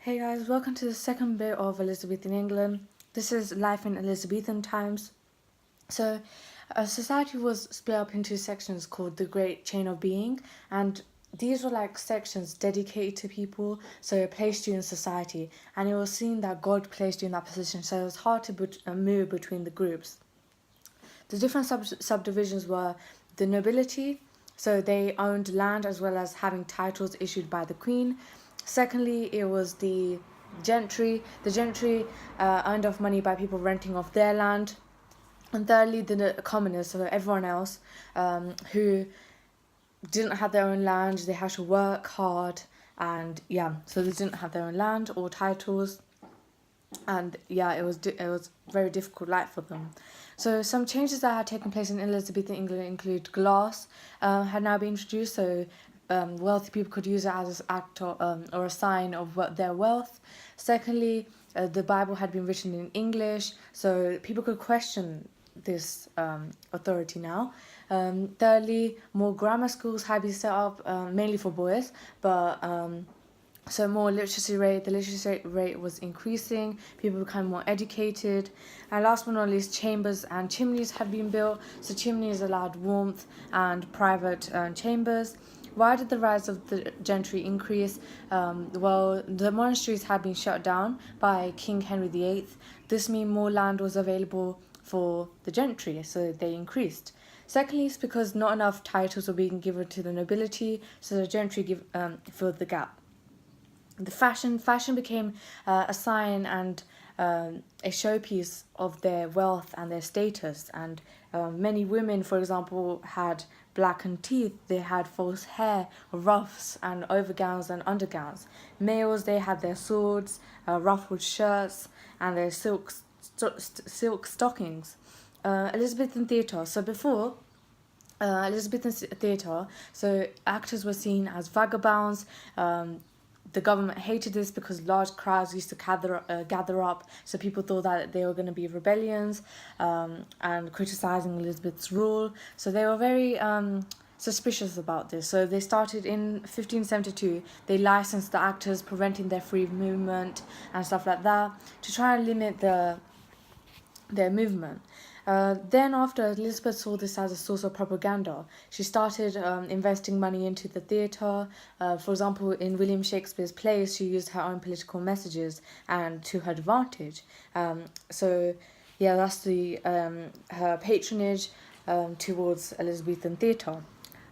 Hey guys, welcome to the second bit of Elizabethan England. This is life in Elizabethan times. So, society was split up into sections called the Great Chain of Being, and these were like sections dedicated to people, so it placed you in society, and it was seen that God placed you in that position, so it was hard to move between the groups. The different subdivisions were the nobility, so they owned land as well as having titles issued by the Queen. Secondly, it was the gentry. The gentry earned off money by people renting off their land. And thirdly, the commoners, so everyone else who didn't have their own land, they had to work hard, and so they didn't have their own land or titles, and it was very difficult life for them. So some changes that had taken place in Elizabethan England include glass had now been introduced, so wealthy people could use it as an act or a sign of their wealth. Secondly, the Bible had been written in English, so people could question this authority now. Thirdly, more grammar schools had been set up, mainly for boys, but so more literacy rate, the literacy rate was increasing, people became more educated, and last but not least, chambers and chimneys had been built, so chimneys allowed warmth and private chambers. Why did the rise of the gentry increase? Well, the monasteries had been shut down by King Henry VIII. This meant more land was available for the gentry, so they increased. Secondly, it's because not enough titles were being given to the nobility, so the gentry filled the gap. The fashion became a sign and a showpiece of their wealth and their status, and many women, for example, had blackened teeth, they had false hair, ruffs and overgowns and undergowns. Males, they had their swords, ruffled shirts and their silk stockings. Elizabethan theatre. So before Elizabethan theatre, so actors were seen as vagabonds. The government hated this because large crowds used to gather up, so people thought that they were going to be rebellions and criticising Elizabeth's rule. So they were very suspicious about this. So they started in 1572. They licensed the actors, preventing their free movement and stuff like that to try and limit their movement. Then after, Elizabeth saw this as a source of propaganda. She started investing money into the theatre. For example, in William Shakespeare's plays, she used her own political messages and to her advantage. That's her patronage towards Elizabethan theatre.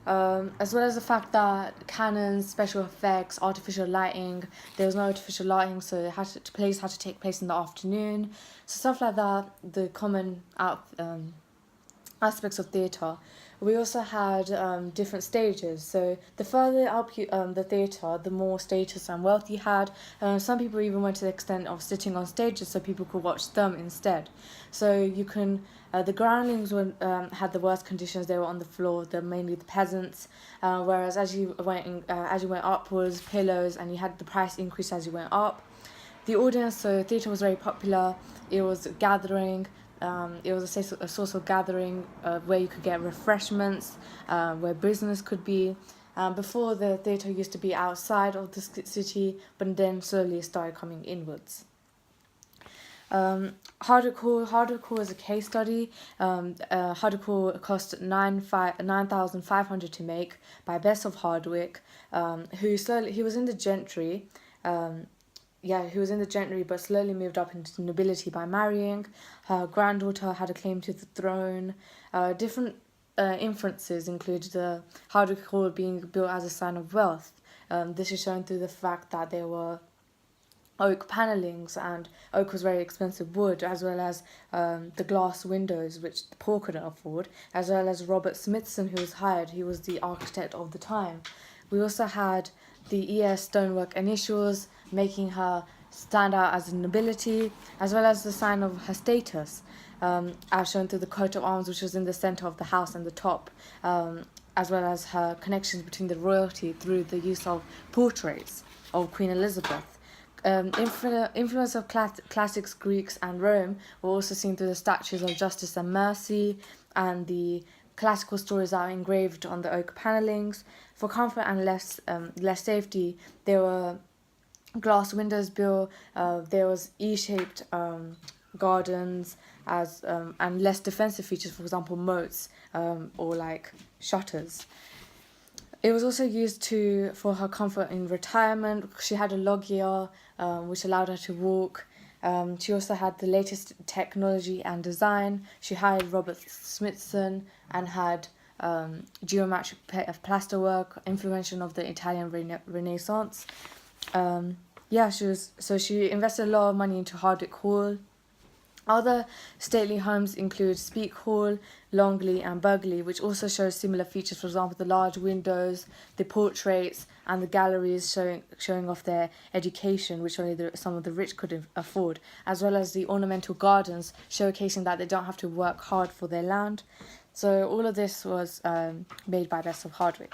As well as the fact that cannons, special effects, artificial lighting, there was no artificial lighting, so plays had to take place in the afternoon. So stuff like that, the common aspects of theatre. We also had different stages. So the further up the theatre, the more status and wealth you had. Some people even went to the extent of sitting on stages so people could watch them instead. So you can. The groundlings had the worst conditions. They were on the floor. They're mainly the peasants. Whereas as you went upwards, pillows, and you had the price increase as you went up. The audience, so theatre was very popular. It was gathering. It was a source of gathering where you could get refreshments, where business could be. Before, the theatre used to be outside of the city, but then slowly it started coming inwards. Hardcore is a case study. Hardcore cost 9,500 to make by Bess of Hardwick, he was in the gentry. He was in the gentry but slowly moved up into nobility by marrying. Her granddaughter had a claim to the throne. Different inferences include the Hardwick Hall being built as a sign of wealth. This is shown through the fact that there were oak panellings, and oak was very expensive wood, as well as the glass windows, which the poor couldn't afford, as well as Robert Smithson, who was hired. He was the architect of the time. We also had the ES stonework initials, making her stand out as a nobility, as well as the sign of her status, as shown through the coat of arms, which was in the centre of the house and the top, as well as her connections between the royalty through the use of portraits of Queen Elizabeth. Influence of classics, Greeks and Rome were also seen through the statues of Justice and Mercy, and the classical stories are engraved on the oak panellings. For comfort and less safety, there were glass windows built. There was E-shaped gardens as and less defensive features, for example, moats or like shutters. It was also used for her comfort in retirement. She had a loggia, which allowed her to walk. She also had the latest technology and design. She hired Robert Smithson and had geometric plasterwork, influential of the Italian Renaissance. She invested a lot of money into Hardwick Hall. Other stately homes include Speke Hall, Longley and Burgley, which also show similar features. For example, the large windows, the portraits, and the galleries showing off their education, which only some of the rich could afford, as well as the ornamental gardens showcasing that they don't have to work hard for their land. So all of this was made by Bess of Hardwick.